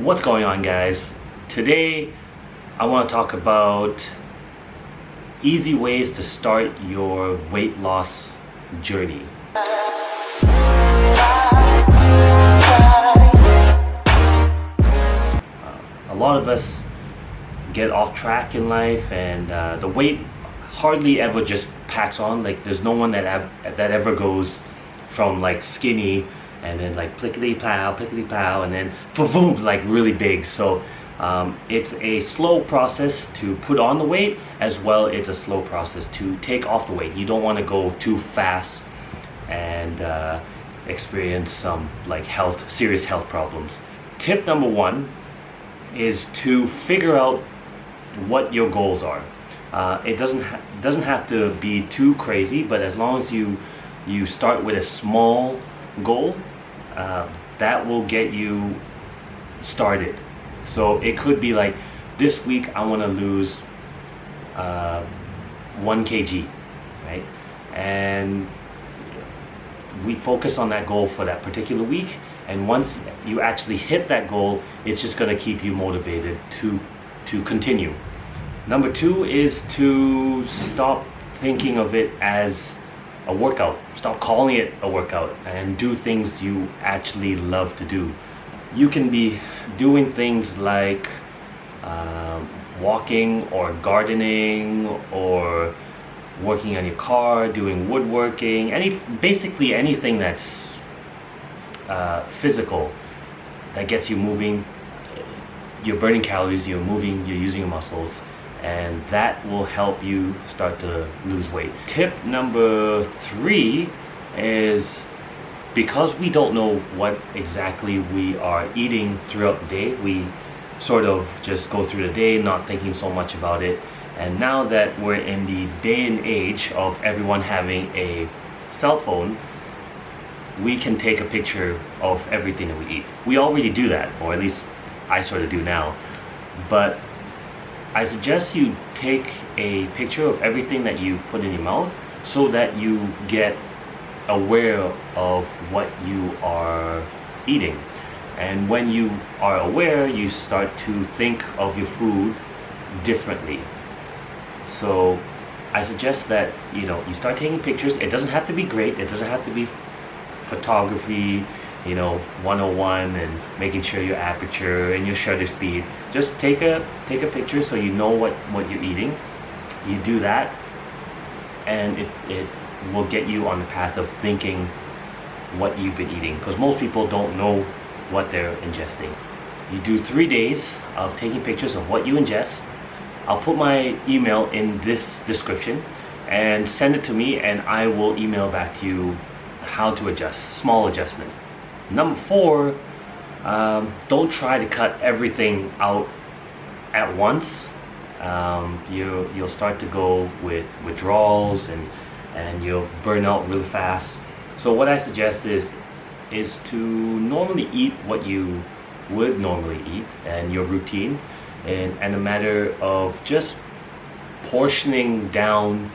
What's going on, guys? Today I want to talk about easy ways to start your weight loss journey. A lot of us get off track in life, and the weight hardly ever just packs on. Like, there's no one that ever goes from like skinny and then like plickety plow, and then boom, like really big. So it's a slow process to put on the weight, as well it's a slow process to take off the weight. You don't want to go too fast and experience some like serious health problems. Tip number one is to figure out what your goals are. It doesn't have to be too crazy, but as long as you start with a small goal, that will get you started. So it could be like, this week I want to lose 1 kg, right? And we focus on that goal for that particular week, and once you actually hit that goal, it's just going to keep you motivated to continue. Number two is to stop thinking of it as a workout. Stop calling it a workout and do things you actually love to do. You can be doing things like walking or gardening or working on your car, doing woodworking, basically anything that's physical, that gets you moving. You're burning calories, you're moving, you're using your muscles, and that will help you start to lose weight. Tip number three is, because we don't know what exactly we are eating throughout the day, we sort of just go through the day not thinking so much about it. And now that we're in the day and age of everyone having a cell phone, we can take a picture of everything that we eat. We already do that, or at least I sort of do now, but I suggest you take a picture of everything that you put in your mouth, so that you get aware of what you are eating. And when you are aware, you start to think of your food differently. So I suggest that you start taking pictures. It doesn't have to be great, it doesn't have to be photography 101 and making sure your aperture and your shutter speed. Just take a picture so you know what you're eating. You do that, and it will get you on the path of thinking what you've been eating, because most people don't know what they're ingesting. You do 3 days of taking pictures of what you ingest. I'll put my email in this description, and send it to me, and I will email back to you how to adjust, small adjustments. Number four, don't try to cut everything out at once. You'll start to go with withdrawals, and you'll burn out really fast. So what I suggest is to normally eat what you would normally eat, and your routine, and a matter of just portioning down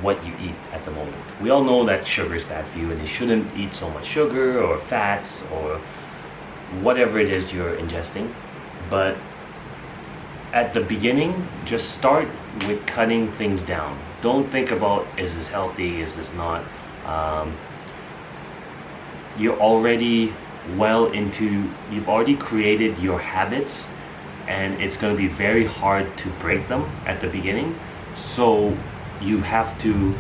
what you eat at the moment. We all know that sugar is bad for you, and you shouldn't eat so much sugar or fats or whatever it is you're ingesting. But at the beginning, just start with cutting things down. Don't think about, is this healthy, is this not? You're already you've already created your habits, and it's going to be very hard to break them at the beginning. So you have to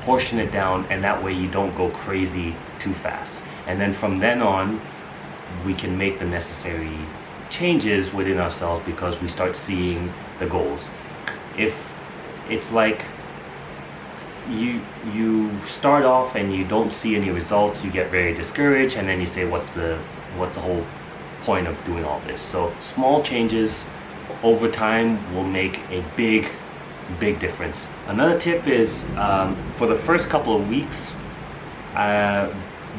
portion it down, and that way you don't go crazy too fast. And then from then on, we can make the necessary changes within ourselves, because we start seeing the goals. If it's like you start off and you don't see any results, you get very discouraged, and then you say, what's the whole point of doing all this? So small changes over time will make a big difference. Another tip is, for the first couple of weeks,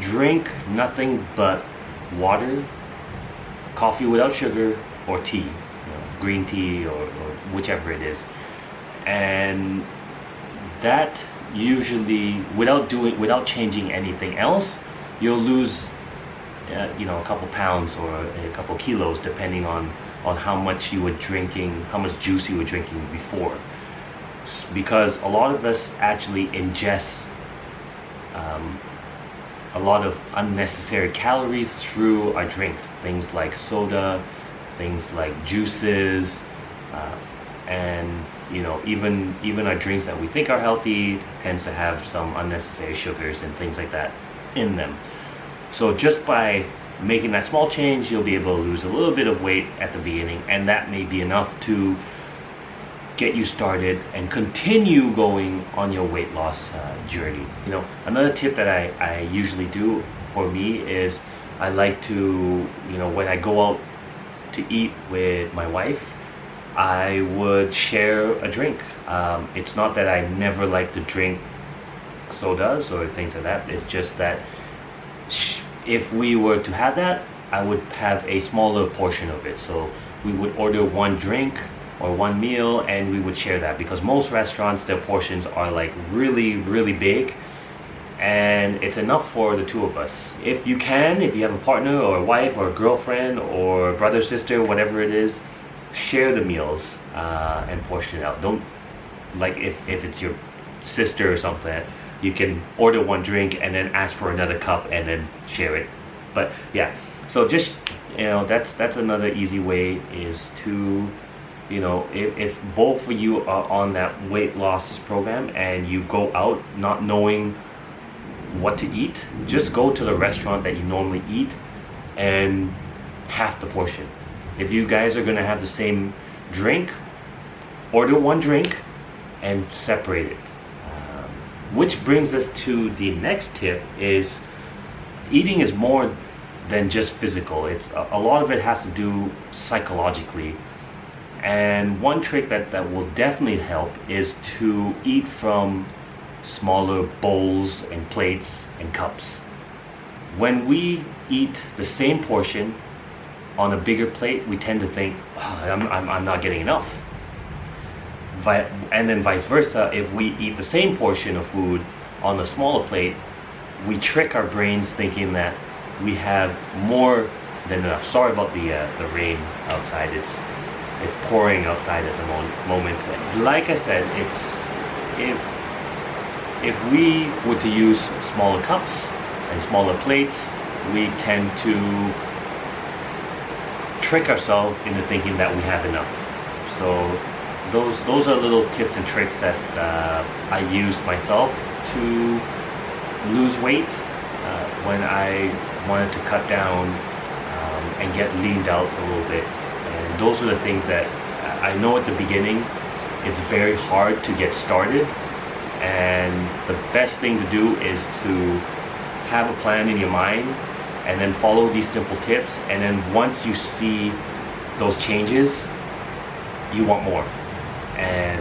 drink nothing but water, coffee without sugar, or tea, green tea, or whichever it is. And that usually, without changing anything else, you'll lose a couple pounds or a couple kilos, depending on how much you were drinking, how much juice you were drinking before. Because a lot of us actually ingest a lot of unnecessary calories through our drinks, things like soda, things like juices, and even our drinks that we think are healthy tends to have some unnecessary sugars and things like that in them. So just by making that small change, you'll be able to lose a little bit of weight at the beginning, and that may be enough to get you started and continue going on your weight loss journey. Another tip that I usually do for me is I like to, when I go out to eat with my wife, I would share a drink. It's not that I never like to drink sodas or things like that. It's just that if we were to have that, I would have a smaller portion of it. So we would order one drink or one meal and we would share that, because most restaurants, their portions are like really, really big, and it's enough for the two of us. If you have a partner or a wife or a girlfriend or brother, sister, whatever it is, share the meals and portion it out. Don't, like, if it's your sister or something, you can order one drink and then ask for another cup and then share it. But yeah, so just that's another easy way, is to if both of you are on that weight loss program and you go out not knowing what to eat, just go to the restaurant that you normally eat and half the portion. If you guys are gonna have the same drink, order one drink and separate it. Which brings us to the next tip, is eating is more than just physical. It's a lot of it has to do psychologically. And one trick that will definitely help is to eat from smaller bowls and plates and cups. When we eat the same portion on a bigger plate, we tend to think, I'm not getting enough. And then vice versa, if we eat the same portion of food on a smaller plate, we trick our brains thinking that we have more than enough. Sorry about the rain outside. It's pouring outside at the moment. Like I said, if we were to use smaller cups and smaller plates, we tend to trick ourselves into thinking that we have enough. So those are little tips and tricks that I used myself to lose weight when I wanted to cut down and get leaned out a little bit. And those are the things that I know at the beginning it's very hard to get started, and the best thing to do is to have a plan in your mind and then follow these simple tips, and then once you see those changes, you want more, and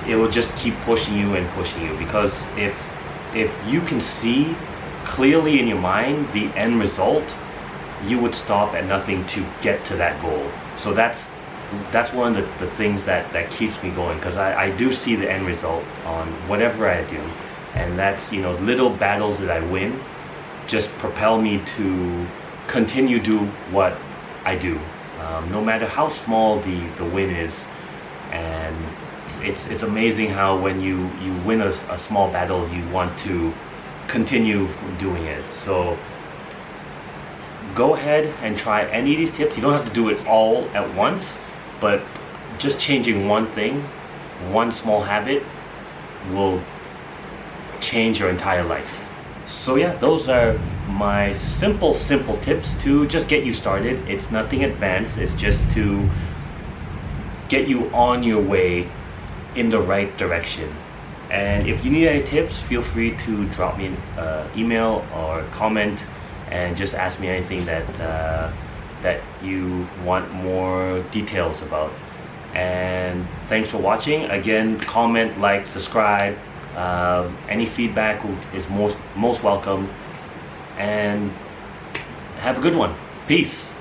it will just keep pushing you and pushing you. Because if you can see clearly in your mind the end result, you would stop at nothing to get to that goal. So that's one of the things that keeps me going, because I do see the end result on whatever I do, and that's little battles that I win just propel me to continue do what I do, no matter how small the win is. And it's amazing how when you win a small battle, you want to continue doing it. So go ahead and try any of these tips. You don't have to do it all at once, but just changing one thing, one small habit, will change your entire life. So yeah, those are my simple tips to just get you started. It's nothing advanced, it's just to get you on your way in the right direction. And if you need any tips, feel free to drop me an email or comment and just ask me anything that you want more details about. And thanks for watching. Again, comment, like, subscribe. Any feedback is most welcome. And have a good one. Peace.